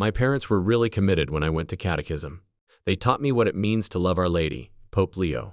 My parents were really committed when I went to catechism. They taught me what it means to love Our Lady, Pope Leo.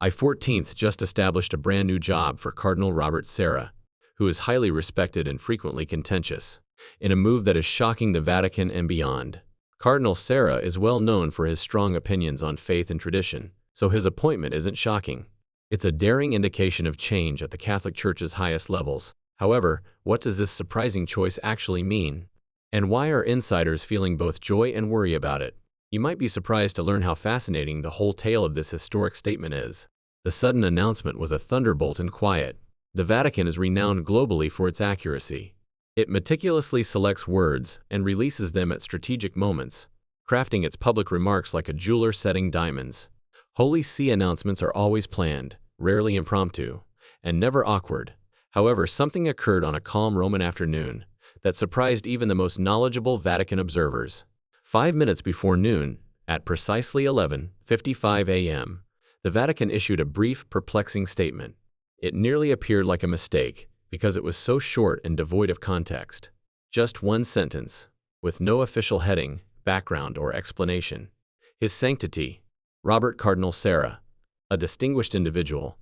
XIV just established a brand new job for Cardinal Robert Sarah, who is highly respected and frequently contentious, in a move that is shocking the Vatican and beyond. Cardinal Sarah is well known for his strong opinions on faith and tradition, so his appointment isn't shocking. It's a daring indication of change at the Catholic Church's highest levels. However, what does this surprising choice actually mean? And why are insiders feeling both joy and worry about it? You might be surprised to learn how fascinating the whole tale of this historic statement is. The sudden announcement was a thunderbolt and quiet. The Vatican is renowned globally for its accuracy. It meticulously selects words and releases them at strategic moments, crafting its public remarks like a jeweler setting diamonds. Holy See announcements are always planned, rarely impromptu, and never awkward. However, something occurred on a calm Roman afternoon that surprised even the most knowledgeable Vatican observers. 5 minutes before noon, at precisely 11:55 a.m., the Vatican issued a brief, perplexing statement. It nearly appeared like a mistake, because it was so short and devoid of context. Just one sentence, with no official heading, background, or explanation. His Sanctity, Robert Cardinal Sarah, a distinguished individual,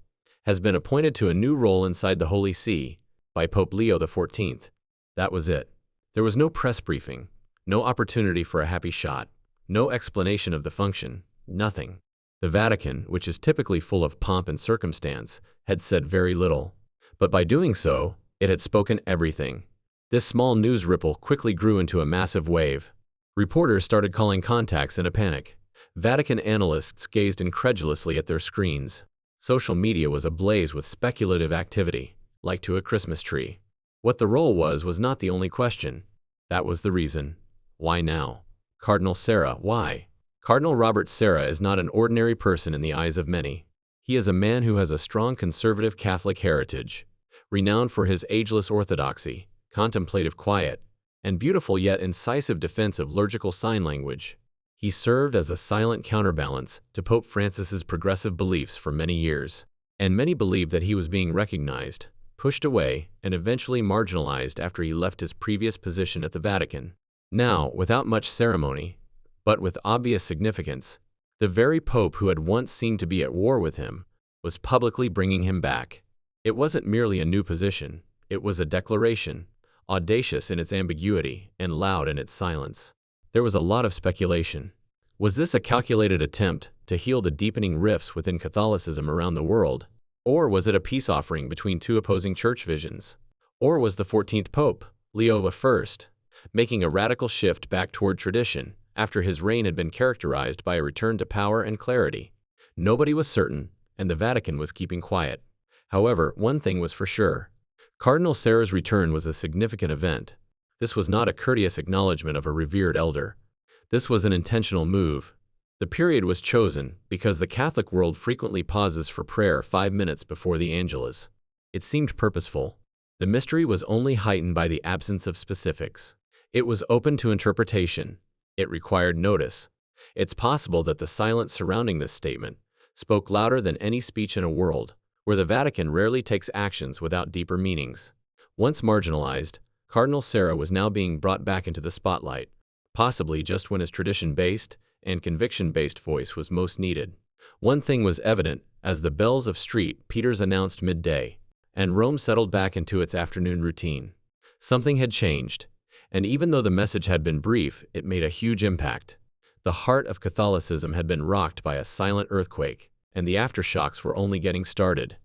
has been appointed to a new role inside the Holy See by Pope Leo XIV. That was it. There was no press briefing, no opportunity for a happy shot, no explanation of the function, nothing. The Vatican, which is typically full of pomp and circumstance, had said very little. But by doing so, it had spoken everything. This small news ripple quickly grew into a massive wave. Reporters started calling contacts in a panic. Vatican analysts gazed incredulously at their screens. Social media was ablaze with speculative activity, like to a Christmas tree. What the role was not the only question. That was the reason. Why now? Cardinal Sarah, why? Cardinal Robert Sarah is not an ordinary person in the eyes of many. He is a man who has a strong conservative Catholic heritage, renowned for his ageless orthodoxy, contemplative quiet, and beautiful yet incisive defense of liturgical sign language. He served as a silent counterbalance to Pope Francis's progressive beliefs for many years, and many believed that he was being recognized, pushed away, and eventually marginalized after he left his previous position at the Vatican. Now, without much ceremony, but with obvious significance, the very Pope who had once seemed to be at war with him was publicly bringing him back. It wasn't merely a new position, it was a declaration, audacious in its ambiguity and loud in its silence. There was a lot of speculation. Was this a calculated attempt to heal the deepening rifts within Catholicism around the world? Or was it a peace offering between two opposing church visions? Or was the 14th Pope, Leo I, making a radical shift back toward tradition after his reign had been characterized by a return to power and clarity? Nobody was certain, and the Vatican was keeping quiet. However, one thing was for sure. Cardinal Sarah's return was a significant event. This was not a courteous acknowledgement of a revered elder. This was an intentional move. The period was chosen because the Catholic world frequently pauses for prayer 5 minutes before the Angelus. It seemed purposeful. The mystery was only heightened by the absence of specifics. It was open to interpretation. It required notice. It's possible that the silence surrounding this statement spoke louder than any speech in a world where the Vatican rarely takes actions without deeper meanings. Once marginalized, Cardinal Sarah was now being brought back into the spotlight, possibly just when his tradition-based and conviction-based voice was most needed. One thing was evident as the bells of St. Peter's announced midday, and Rome settled back into its afternoon routine. Something had changed, and even though the message had been brief, it made a huge impact. The heart of Catholicism had been rocked by a silent earthquake, and the aftershocks were only getting started.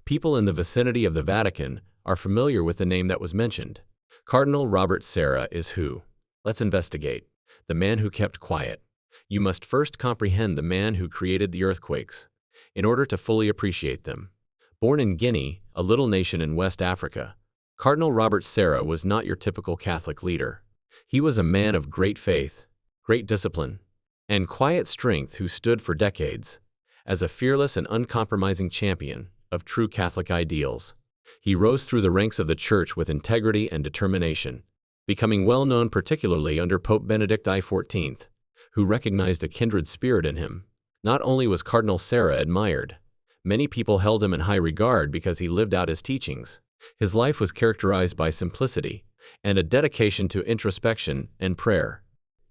People in the vicinity of the Vatican are familiar with the name that was mentioned. Cardinal Robert Sarah is who? Let's investigate. The man who kept quiet. You must first comprehend the man who created the earthquakes, in order to fully appreciate them. Born in Guinea, a little nation in West Africa, Cardinal Robert Sarah was not your typical Catholic leader. He was a man of great faith, great discipline, and quiet strength who stood for decades as a fearless and uncompromising champion of true Catholic ideals. He rose through the ranks of the Church with integrity and determination, becoming well known particularly under Pope Benedict XIV, who recognized a kindred spirit in him. Not only was Cardinal Sarah admired, many people held him in high regard because he lived out his teachings. His life was characterized by simplicity and a dedication to introspection and prayer.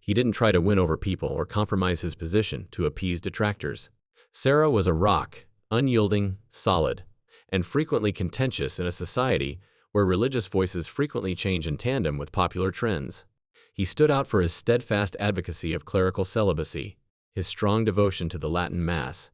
He didn't try to win over people or compromise his position to appease detractors. Serra was a rock, unyielding, solid, and frequently contentious in a society where religious voices frequently change in tandem with popular trends. He stood out for his steadfast advocacy of clerical celibacy, his strong devotion to the Latin Mass,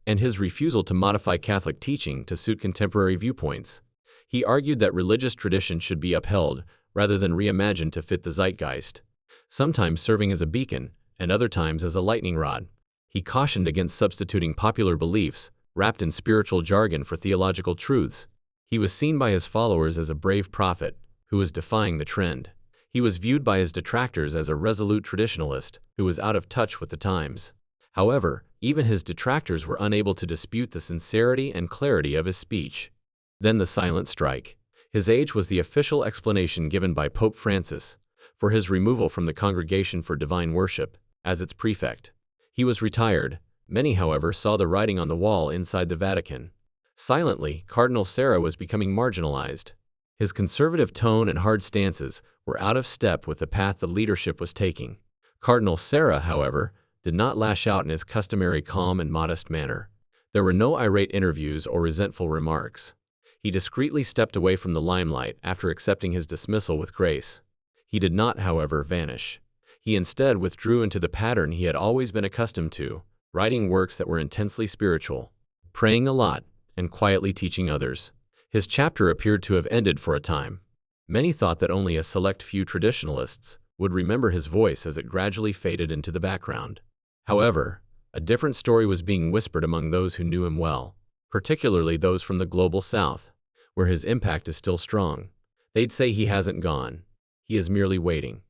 and his refusal to modify Catholic teaching to suit contemporary viewpoints. He argued that religious tradition should be upheld rather than reimagined to fit the zeitgeist, sometimes serving as a beacon and other times as a lightning rod. He cautioned against substituting popular beliefs, wrapped in spiritual jargon, for theological truths. He was seen by his followers as a brave prophet who was defying the trend. He was viewed by his detractors as a resolute traditionalist who was out of touch with the times. However, even his detractors were unable to dispute the sincerity and clarity of his speech. Then the silent strike. His age was the official explanation given by Pope Francis for his removal from the Congregation for Divine Worship as its prefect. He was retired. Many, however, saw the writing on the wall inside the Vatican. Silently, Cardinal Serra was becoming marginalized. His conservative tone and hard stances were out of step with the path the leadership was taking. Cardinal Serra, however, did not lash out in his customary calm and modest manner. There were no irate interviews or resentful remarks. He discreetly stepped away from the limelight after accepting his dismissal with grace. He did not, however, vanish. He instead withdrew into the pattern he had always been accustomed to, writing works that were intensely spiritual, praying a lot, and quietly teaching others. His chapter appeared to have ended for a time. Many thought that only a select few traditionalists would remember his voice as it gradually faded into the background. However, a different story was being whispered among those who knew him well, particularly those from the global south, where his impact is still strong. They'd say he hasn't gone. He is merely waiting.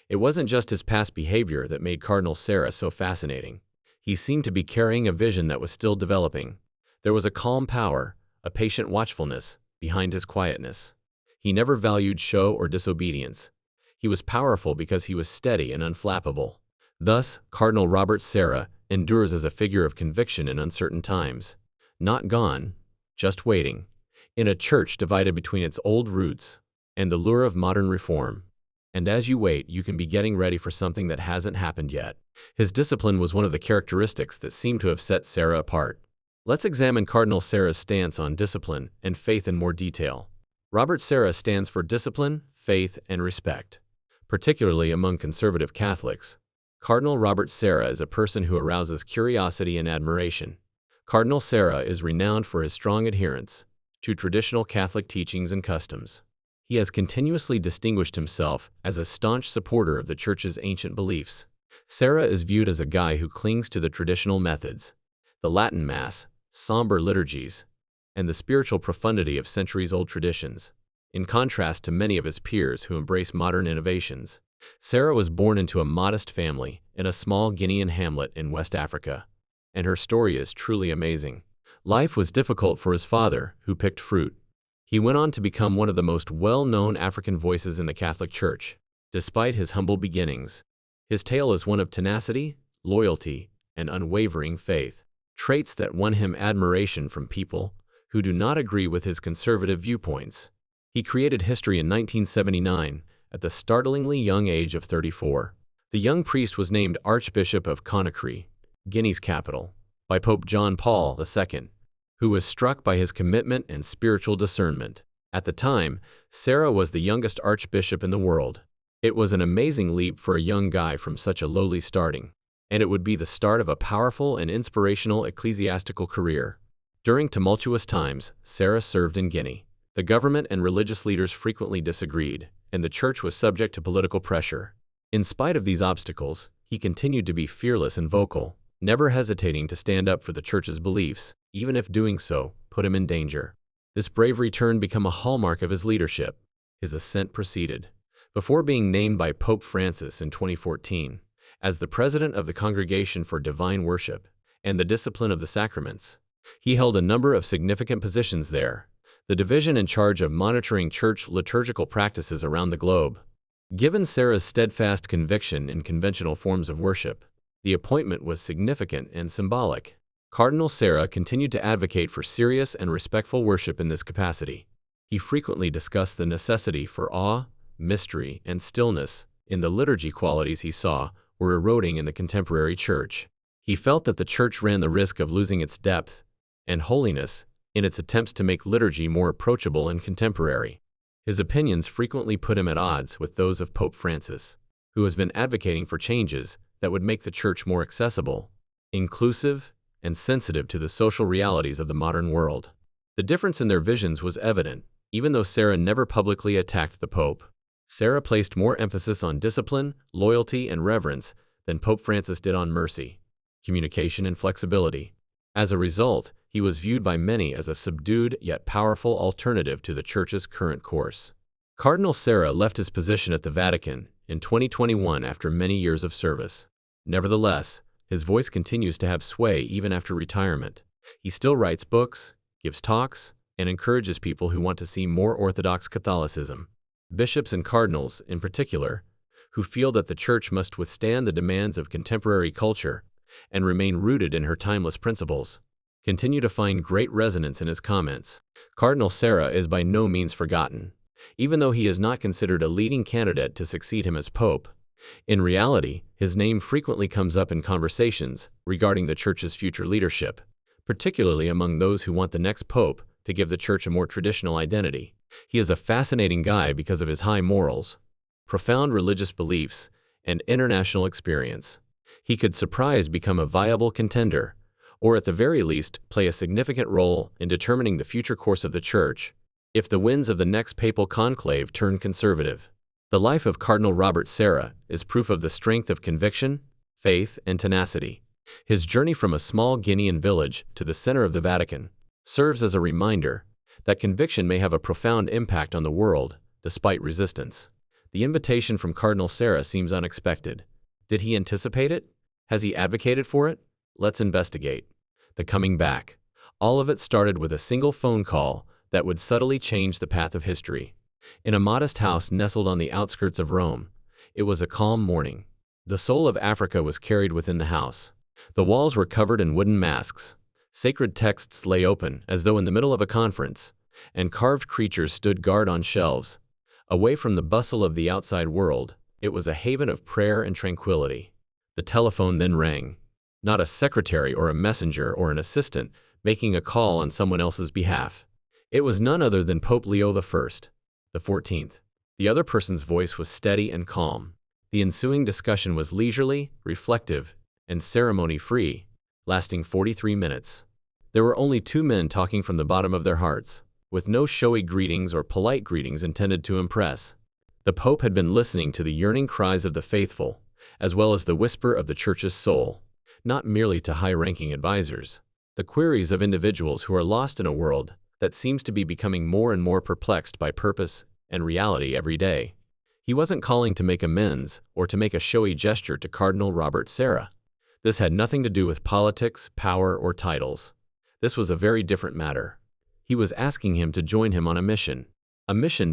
It wasn't just his past behavior that made Cardinal Serra so fascinating. He seemed to be carrying a vision that was still developing. There was a calm power, a patient watchfulness, behind his quietness. He never valued show or disobedience. He was powerful because he was steady and unflappable. Thus, Cardinal Robert Serra endures as a figure of conviction in uncertain times. Not gone, just waiting, in a church divided between its old roots and the lure of modern reform. And as you wait, you can be getting ready for something that hasn't happened yet. His discipline was one of the characteristics that seemed to have set Serra apart. Let's examine Cardinal Serra's stance on discipline and faith in more detail. Robert Serra stands for discipline, faith, and respect, particularly among conservative Catholics. Cardinal Robert Serra is a person who arouses curiosity and admiration. Cardinal Serra is renowned for his strong adherence to traditional Catholic teachings and customs. He has continuously distinguished himself as a staunch supporter of the Church's ancient beliefs. Serra is viewed as a guy who clings to the traditional methods, the Latin Mass, somber liturgies, and the spiritual profundity of centuries-old traditions. In contrast to many of his peers who embrace modern innovations, Serra was born into a modest family in a small Guinean hamlet in West Africa, and her story is truly amazing. Life was difficult for his father, who picked fruit. He went on to become one of the most well-known African voices in the Catholic Church, despite his humble beginnings. His tale is one of tenacity, loyalty, and unwavering faith, traits that won him admiration from people who do not agree with his conservative viewpoints. He created history in 1979 at the startlingly young age of 34. The young priest was named Archbishop of Conakry, Guinea's capital, by Pope John Paul II, who was struck by his commitment and spiritual discernment. At the time, Serra was the youngest archbishop in the world. It was an amazing leap for a young guy from such a lowly starting, and it would be the start of a powerful and inspirational ecclesiastical career. During tumultuous times, Serra served in Guinea. The government and religious leaders frequently disagreed, and the church was subject to political pressure. In spite of these obstacles, he continued to be fearless and vocal, never hesitating to stand up for the church's beliefs, even if doing so put him in danger. This bravery turned become a hallmark of his leadership. His ascent proceeded. Before being named by Pope Francis in 2014 as the president of the Congregation for Divine Worship and the Discipline of the Sacraments, he held a number of significant positions there, the division in charge of monitoring church liturgical practices around the globe. Given Serra's steadfast conviction in conventional forms of worship, the appointment was significant and symbolic. Cardinal Serra continued to advocate for serious and respectful worship in this capacity. He frequently discussed the necessity for awe, mystery, and stillness in the liturgy, qualities he saw were eroding in the contemporary church. He felt that the church ran the risk of losing its depth and holiness in its attempts to make liturgy more approachable and contemporary. His opinions frequently put him at odds with those of Pope Francis, who has been advocating for changes that would make the church more accessible, inclusive, and sensitive to the social realities of the modern world. The difference in their visions was evident, even though Sarah never publicly attacked the Pope. Sarah placed more emphasis on discipline, loyalty, and reverence than Pope Francis did on mercy, communication, and flexibility. As a result, he was viewed by many as a subdued yet powerful alternative to the Church's current course. Cardinal Sarah left his position at the Vatican in 2021 after many years of service. Nevertheless, his voice continues to have sway even after retirement. He still writes books, gives talks, and encourages people who want to see more Orthodox Catholicism. Bishops and cardinals, in particular, who feel that the Church must withstand the demands of contemporary culture and remain rooted in her timeless principles, continue to find great resonance in his comments. Cardinal Sarah is by no means forgotten. Even though he is not considered a leading candidate to succeed him as Pope, in reality, his name frequently comes up in conversations regarding the Church's future leadership, particularly among those who want the next Pope to give the Church a more traditional identity. He is a fascinating guy because of his high morals, profound religious beliefs, and international experience. He could surprise become a viable contender, or at the very least, play a significant role in determining the future course of the Church, if the winds of the next papal conclave turn conservative. The life of Cardinal Robert Sarah is proof of the strength of conviction, faith, and tenacity. His journey from a small Guinean village to the center of the Vatican serves as a reminder that conviction may have a profound impact on the world, despite resistance. The invitation from Cardinal Sarah seems unexpected. Did he anticipate it? Has he advocated for it? Let's investigate. The coming back. All of it started with a single phone call that would subtly change the path of history. In a modest house nestled on the outskirts of Rome, it was a calm morning. The soul of Africa was carried within the house. The walls were covered in wooden masks. Sacred texts lay open, as though in the middle of a conference, and carved creatures stood guard on shelves. Away from the bustle of the outside world, it was a haven of prayer and tranquility. The telephone then rang. Not a secretary or a messenger or an assistant making a call on someone else's behalf. It was none other than Pope Leo I, the 14th. The other person's voice was steady and calm. The ensuing discussion was leisurely, reflective, and ceremony-free, lasting 43 minutes. There were only two men talking from the bottom of their hearts, with no showy greetings or polite greetings intended to impress. The Pope had been listening to the yearning cries of the faithful, as well as the whisper of the Church's soul, not merely to high-ranking advisors. The queries of individuals who are lost in a world that seems to be becoming more and more perplexed by purpose and reality every day. He wasn't calling to make amends or to make a showy gesture to Cardinal Robert Sarah. This had nothing to do with politics, power, or titles. This was a very different matter. He was asking him to join him on a mission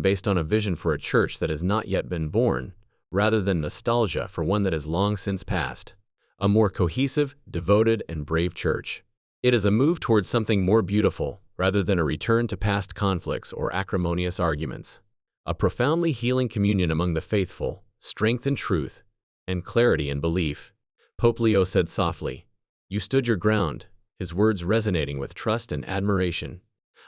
based on a vision for a church that has not yet been born, rather than nostalgia for one that has long since passed. A more cohesive, devoted, and brave church. It is a move towards something more beautiful, rather than a return to past conflicts or acrimonious arguments. A profoundly healing communion among the faithful, strength in truth, and clarity in belief. Pope Leo said softly, "You stood your ground," his words resonating with trust and admiration.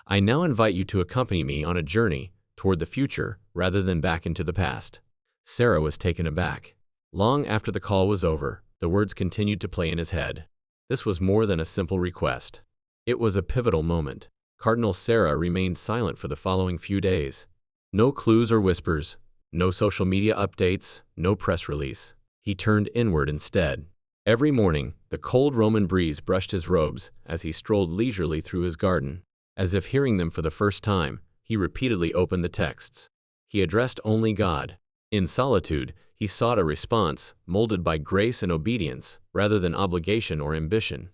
"I now invite you to accompany me on a journey toward the future rather than back into the past." Sarah was taken aback. Long after the call was over, the words continued to play in his head. This was more than a simple request. It was a pivotal moment. Cardinal Sarah remained silent for the following few days. No clues or whispers, no social media updates, no press release. He turned inward instead. Every morning, the cold Roman breeze brushed his robes as he strolled leisurely through his garden. As if hearing them for the first time, he repeatedly opened the texts. He addressed only God. In solitude, he sought a response molded by grace and obedience rather than obligation or ambition.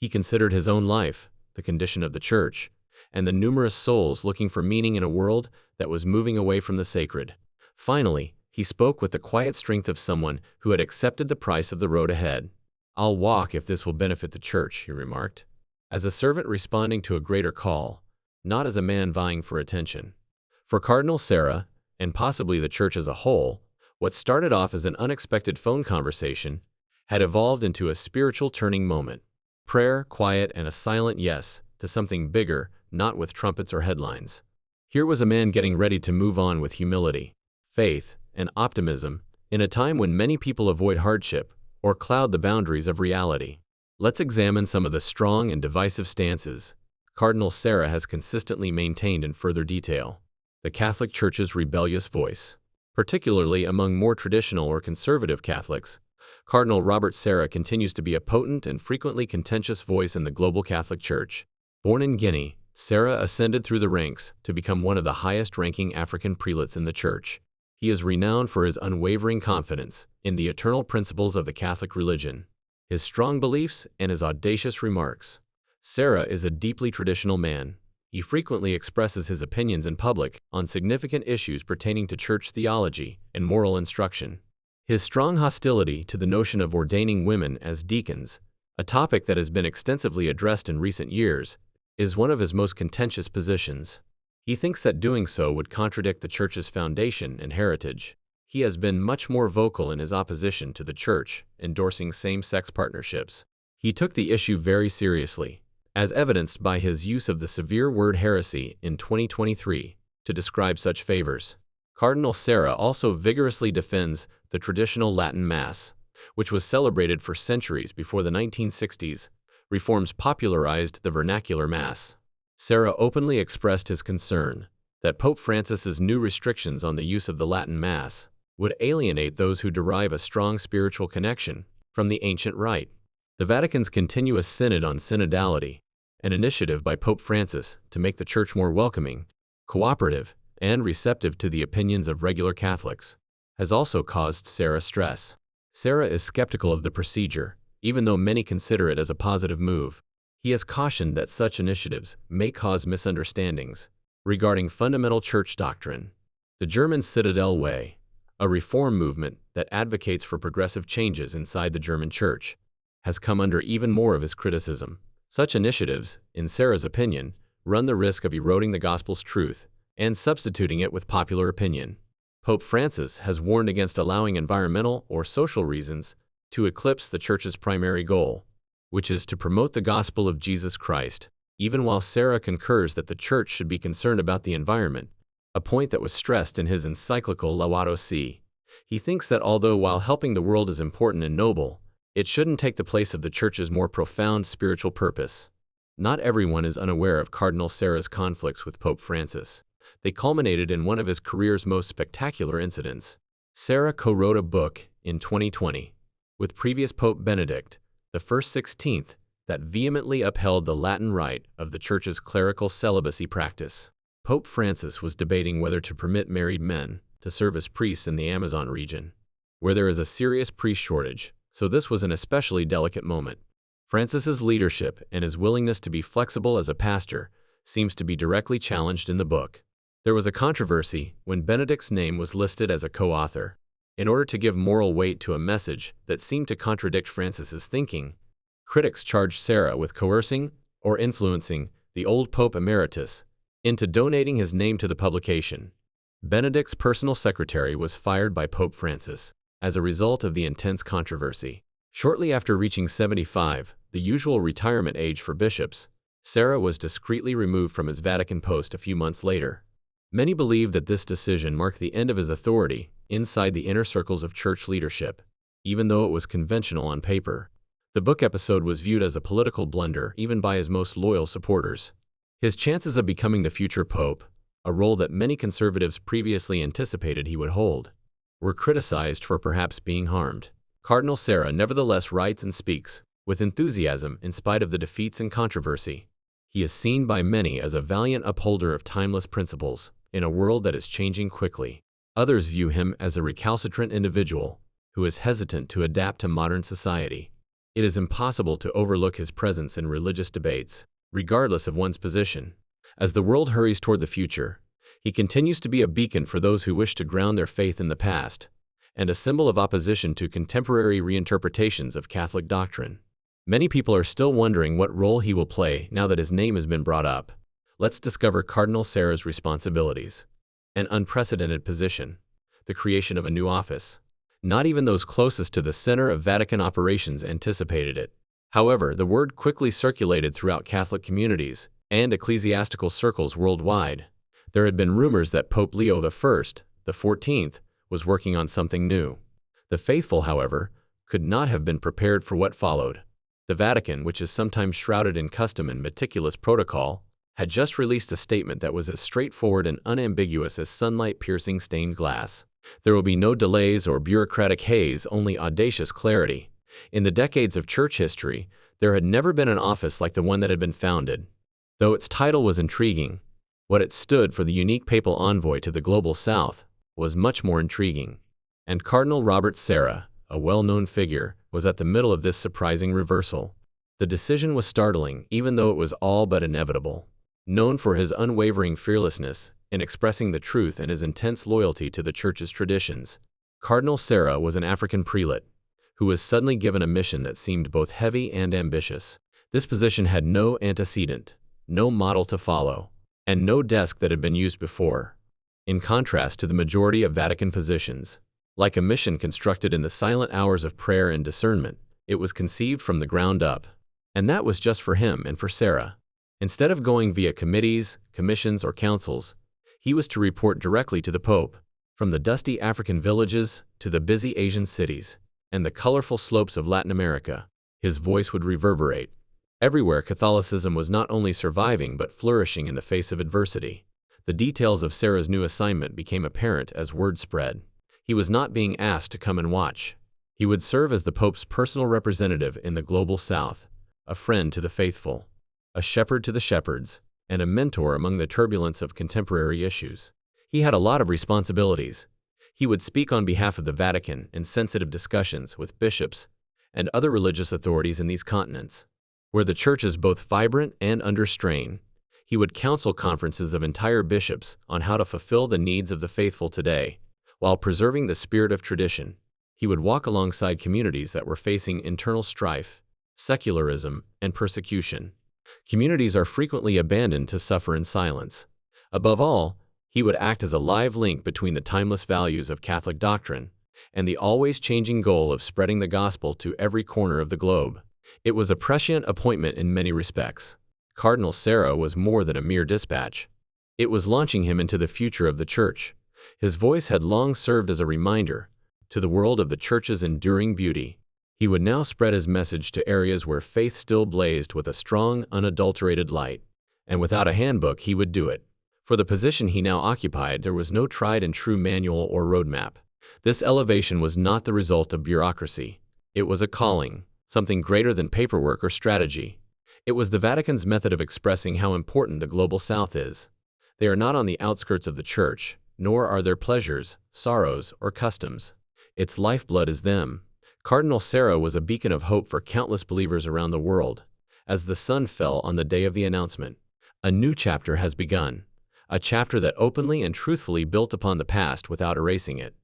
He considered his own life, the condition of the Church, and the numerous souls looking for meaning in a world that was moving away from the sacred. Finally, he spoke with the quiet strength of someone who had accepted the price of the road ahead. "I'll walk if this will benefit the Church," he remarked, as a servant responding to a greater call, not as a man vying for attention. For Cardinal Sarah, and possibly the Church as a whole, What started off as an unexpected phone conversation had evolved into a spiritual turning moment. Prayer, quiet, and a silent yes to something bigger, not with trumpets or headlines. Here was a man getting ready to move on with humility, faith, and optimism in a time when many people avoid hardship or cloud the boundaries of reality. Let's examine some of the strong and divisive stances Cardinal Sarah has consistently maintained in further detail. The Catholic Church's rebellious voice. Particularly among more traditional or conservative Catholics, Cardinal Robert Sarah continues to be a potent and frequently contentious voice in the global Catholic Church. Born in Guinea, Sarah ascended through the ranks to become one of the highest-ranking African prelates in the Church. He is renowned for his unwavering confidence in the eternal principles of the Catholic religion, his strong beliefs, and his audacious remarks. Sarah is a deeply traditional man. He frequently expresses his opinions in public on significant issues pertaining to church theology and moral instruction. His strong hostility to the notion of ordaining women as deacons, a topic that has been extensively addressed in recent years, is one of his most contentious positions. He thinks that doing so would contradict the Church's foundation and heritage. He has been much more vocal in his opposition to the Church endorsing same-sex partnerships. He took the issue very seriously, as evidenced by his use of the severe word heresy in 2023 to describe such favors. Cardinal Sarah also vigorously defends the traditional Latin Mass, which was celebrated for centuries before the 1960s. Reforms popularized the vernacular Mass. Sarah openly expressed his concern that Pope Francis's new restrictions on the use of the Latin Mass would alienate those who derive a strong spiritual connection from the ancient rite. The Vatican's continuous Synod on Synodality, an initiative by Pope Francis to make the Church more welcoming, cooperative, and receptive to the opinions of regular Catholics, has also caused Sarah stress. Sarah is skeptical of the procedure, even though many consider it as a positive move. He has cautioned that such initiatives may cause misunderstandings regarding fundamental church doctrine. The German Citadel Way, a reform movement that advocates for progressive changes inside the German Church, has come under even more of his criticism. Such initiatives, in Sarah's opinion, run the risk of eroding the gospel's truth and substituting it with popular opinion. Pope Francis has warned against allowing environmental or social reasons to eclipse the Church's primary goal, which is to promote the gospel of Jesus Christ. Even while Sarah concurs that the Church should be concerned about the environment, a point that was stressed in his encyclical Laudato Si, he thinks that while helping the world is important and noble, it shouldn't take the place of the Church's more profound spiritual purpose. Not everyone is unaware of Cardinal Sarah's conflicts with Pope Francis. They culminated in one of his career's most spectacular incidents. Sarah co-wrote a book in 2020 with previous Pope Benedict, the first 16th, that vehemently upheld the Latin rite of the Church's clerical celibacy practice. Pope Francis was debating whether to permit married men to serve as priests in the Amazon region, where there is a serious priest shortage, so this was an especially delicate moment. Francis's leadership and his willingness to be flexible as a pastor seems to be directly challenged in the book. There was a controversy when Benedict's name was listed as a co-author. In order to give moral weight to a message that seemed to contradict Francis's thinking, critics charged Sarah with coercing or influencing the old Pope Emeritus into donating his name to the publication. Benedict's personal secretary was fired by Pope Francis as a result of the intense controversy. Shortly after reaching 75, the usual retirement age for bishops, Sarah was discreetly removed from his Vatican post a few months later. Many believe that this decision marked the end of his authority inside the inner circles of church leadership, even though it was conventional on paper. The book episode was viewed as a political blunder even by his most loyal supporters. His chances of becoming the future pope, a role that many conservatives previously anticipated he would hold, were criticized for perhaps being harmed. Cardinal Sarah nevertheless writes and speaks with enthusiasm in spite of the defeats and controversy. He is seen by many as a valiant upholder of timeless principles in a world that is changing quickly. Others view him as a recalcitrant individual who is hesitant to adapt to modern society. It is impossible to overlook his presence in religious debates, regardless of one's position. As the world hurries toward the future, he continues to be a beacon for those who wish to ground their faith in the past, and a symbol of opposition to contemporary reinterpretations of Catholic doctrine. Many people are still wondering what role he will play now that his name has been brought up. Let's discover Cardinal Sarah's responsibilities. An unprecedented position. the creation of a new office. Not even those closest to the center of Vatican operations anticipated it. However, the word quickly circulated throughout Catholic communities and ecclesiastical circles worldwide. There had been rumors that Pope Leo I, the 14th, was working on something new. The faithful, however, could not have been prepared for what followed. The Vatican, which is sometimes shrouded in custom and meticulous protocol, had just released a statement that was as straightforward and unambiguous as sunlight-piercing stained glass. There will be no delays or bureaucratic haze, only audacious clarity. In the decades of church history, there had never been an office like the one that had been founded. Though its title was intriguing, what it stood for, the unique papal envoy to the global south, was much more intriguing. And Cardinal Robert Sarra, a well-known figure, was at the middle of this surprising reversal. The decision was startling, even though it was all but inevitable. Known for his unwavering fearlessness in expressing the truth and his intense loyalty to the Church's traditions, Cardinal Sarra was an African prelate who was suddenly given a mission that seemed both heavy and ambitious. This position had no antecedent, no model to follow, and no desk that had been used before. In contrast to the majority of Vatican positions, like a mission constructed in the silent hours of prayer and discernment, it was conceived from the ground up. And that was just for him and for Sarra. Instead of going via committees, commissions, or councils, he was to report directly to the Pope, from the dusty African villages to the busy Asian cities and the colorful slopes of Latin America. His voice would reverberate. Everywhere Catholicism was not only surviving but flourishing in the face of adversity. The details of Sarra's new assignment became apparent as word spread. He was not being asked to come and watch. He would serve as the Pope's personal representative in the global South, a friend to the faithful, a shepherd to the shepherds, and a mentor among the turbulence of contemporary issues. He had a lot of responsibilities. He would speak on behalf of the Vatican in sensitive discussions with bishops and other religious authorities in these continents, where the Church is both vibrant and under strain. He would counsel conferences of entire bishops on how to fulfill the needs of the faithful today, while preserving the spirit of tradition. He would walk alongside communities that were facing internal strife, secularism, and persecution. Communities are frequently abandoned to suffer in silence. Above all, he would act as a live link between the timeless values of Catholic doctrine and the always changing goal of spreading the gospel to every corner of the globe. It was a prescient appointment in many respects. Cardinal Sarra was more than a mere dispatch. It was launching him into the future of the Church. His voice had long served as a reminder to the world of the Church's enduring beauty. He would now spread his message to areas where faith still blazed with a strong, unadulterated light. And without a handbook, he would do it. For the position he now occupied, there was no tried-and-true manual or roadmap. This elevation was not the result of bureaucracy. It was a calling, something greater than paperwork or strategy. It was the Vatican's method of expressing how important the global South is. They are not on the outskirts of the Church, nor are their pleasures, sorrows, or customs. Its lifeblood is them. Cardinal Sarra was a beacon of hope for countless believers around the world. As the sun fell on the day of the announcement, a new chapter has begun. A chapter that openly and truthfully built upon the past without erasing it.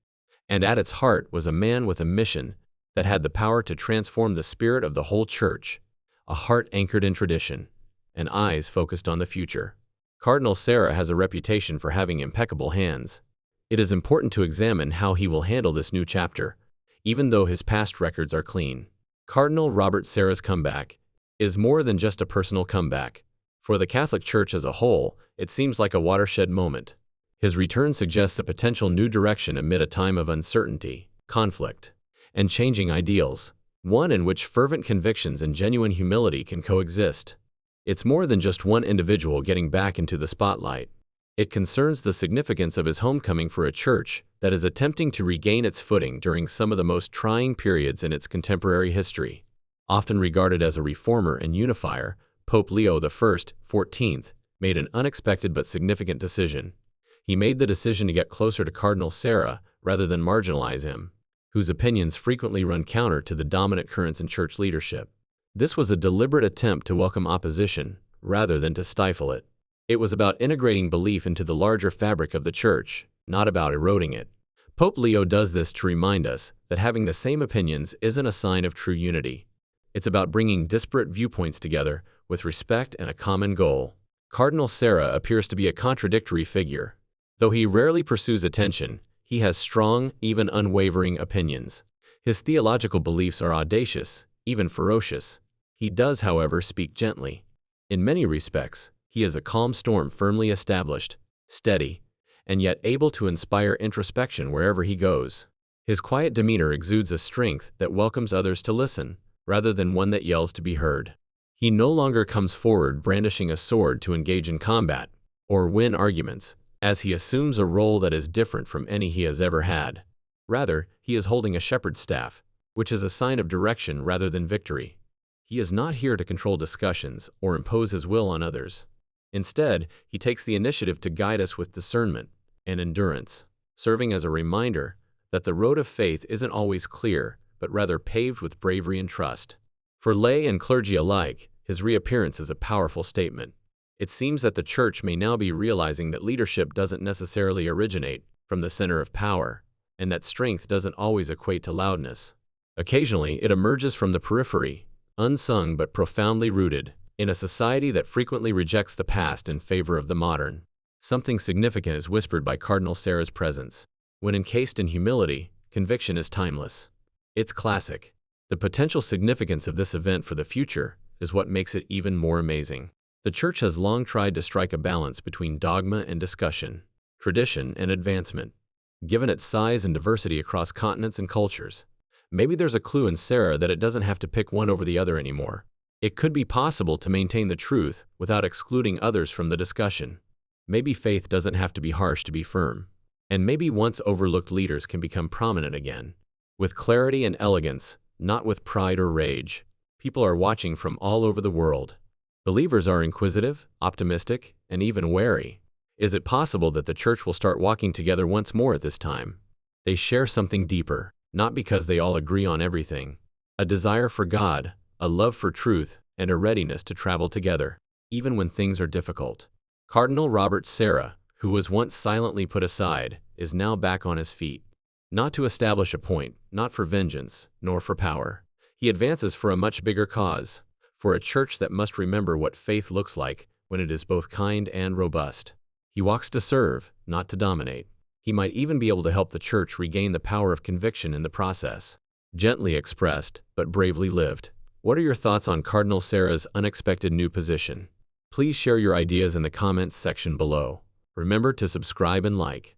And at its heart was a man with a mission that had the power to transform the spirit of the whole Church, a heart anchored in tradition, and eyes focused on the future. Cardinal Sarra has a reputation for having impeccable hands. It is important to examine how he will handle this new chapter, even though his past records are clean. Cardinal Robert Sarra's comeback is more than just a personal comeback. For the Catholic Church as a whole, it seems like a watershed moment. His return suggests a potential new direction amid a time of uncertainty, conflict, and changing ideals, one in which fervent convictions and genuine humility can coexist. It's more than just one individual getting back into the spotlight. It concerns the significance of his homecoming for a Church that is attempting to regain its footing during some of the most trying periods in its contemporary history. Often regarded as a reformer and unifier, Pope Leo I, 14th, made an unexpected but significant decision. He made the decision to get closer to Cardinal Sarra rather than marginalize him, whose opinions frequently run counter to the dominant currents in Church leadership. This was a deliberate attempt to welcome opposition, rather than to stifle it. It was about integrating belief into the larger fabric of the Church, not about eroding it. Pope Leo does this to remind us that having the same opinions isn't a sign of true unity. It's about bringing disparate viewpoints together with respect and a common goal. Cardinal Sarra appears to be a contradictory figure. Though he rarely pursues attention, He has strong, even unwavering opinions. His theological beliefs are audacious, even ferocious. He does, however, speak gently. In many respects, he is a calm storm firmly established, steady, and yet able to inspire introspection wherever he goes. His quiet demeanor exudes a strength that welcomes others to listen, rather than one that yells to be heard. He no longer comes forward brandishing a sword to engage in combat, or win arguments, as he assumes a role that is different from any he has ever had. Rather, he is holding a shepherd's staff, which is a sign of direction rather than victory. He is not here to control discussions or impose his will on others. Instead, he takes the initiative to guide us with discernment and endurance, serving as a reminder that the road of faith isn't always clear, but rather paved with bravery and trust. For lay and clergy alike, his reappearance is a powerful statement. It seems that the Church may now be realizing that leadership doesn't necessarily originate from the center of power, and that strength doesn't always equate to loudness. Occasionally, it emerges from the periphery, unsung but profoundly rooted, in a society that frequently rejects the past in favor of the modern. Something significant is whispered by Cardinal Sarah's presence. When encased in humility, conviction is timeless. It's classic. The potential significance of this event for the future is what makes it even more amazing. The Church has long tried to strike a balance between dogma and discussion, tradition and advancement. Given its size and diversity across continents and cultures, maybe there's a clue in Sarah that it doesn't have to pick one over the other anymore. It could be possible to maintain the truth without excluding others from the discussion. Maybe faith doesn't have to be harsh to be firm. And maybe once overlooked leaders can become prominent again, with clarity and elegance, not with pride or rage. People are watching from all over the world. Believers are inquisitive, optimistic, and even wary. Is it possible that the Church will start walking together once more at this time? They share something deeper, not because they all agree on everything. A desire for God, a love for truth, and a readiness to travel together, even when things are difficult. Cardinal Robert Sarah, who was once silently put aside, is now back on his feet. Not to establish a point, not for vengeance, nor for power. He advances for a much bigger cause, for a Church that must remember what faith looks like when it is both kind and robust. He walks to serve, not to dominate. He might even be able to help the Church regain the power of conviction in the process. Gently expressed, but bravely lived. What are your thoughts on Cardinal Sarah's unexpected new position? Please share your ideas in the comments section below. Remember to subscribe and like.